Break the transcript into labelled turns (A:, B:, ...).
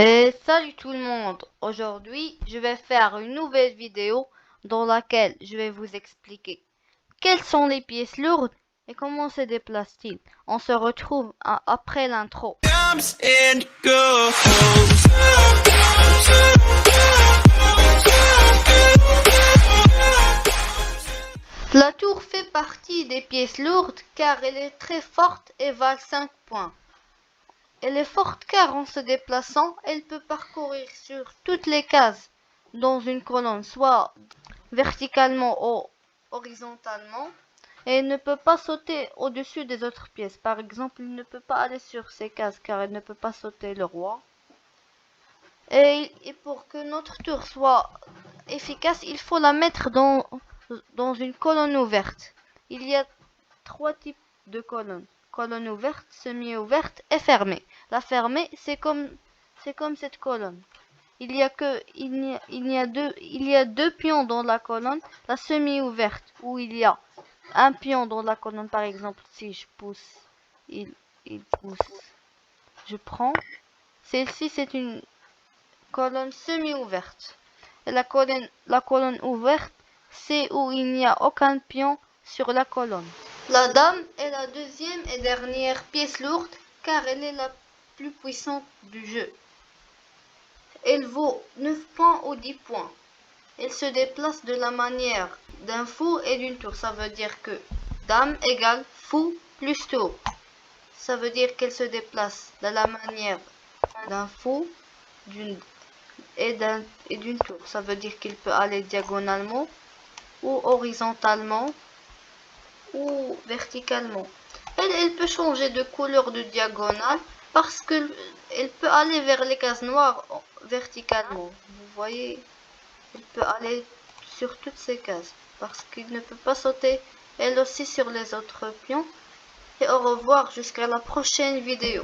A: Et salut tout le monde! Aujourd'hui, je vais faire une nouvelle vidéo dans laquelle je vais vous expliquer quelles sont les pièces lourdes et comment se déplacent-ils. On se retrouve après l'intro. La tour fait partie des pièces lourdes car elle est très forte et valent 5 points. Elle est forte car en se déplaçant, elle peut parcourir sur toutes les cases dans une colonne, soit verticalement ou horizontalement, et elle ne peut pas sauter au-dessus des autres pièces. Par exemple, il ne peut pas aller sur ces cases car elle ne peut pas sauter le roi. Et pour que notre tour soit efficace, il faut la mettre dans une colonne ouverte. Il y a 3 types de colonnes. Colonne ouverte, semi-ouverte et fermée. La fermée, c'est comme cette colonne. Il y a deux pions dans la colonne. La semi-ouverte, où il y a un pion dans la colonne, par exemple, si je pousse, il pousse. Je prends. Celle-ci, c'est une colonne semi-ouverte. Et la colonne ouverte, c'est où il n'y a aucun pion sur la colonne. La dame est la deuxième et dernière pièce lourde car elle est la plus puissante du jeu. Elle vaut 9 points ou 10 points. Elle se déplace de la manière d'un fou et d'une tour. Ça veut dire que dame égale fou plus tour. Ça veut dire qu'elle se déplace de la manière d'un fou et d'une tour. Ça veut dire qu'il peut aller diagonalement ou horizontalement ou verticalement. Elle peut changer de couleur de diagonale parce qu'elle peut aller vers les cases noires verticalement. Vous voyez, elle peut aller sur toutes ces cases parce qu'il ne peut pas sauter elle aussi sur les autres pions. Et au revoir jusqu'à la prochaine vidéo.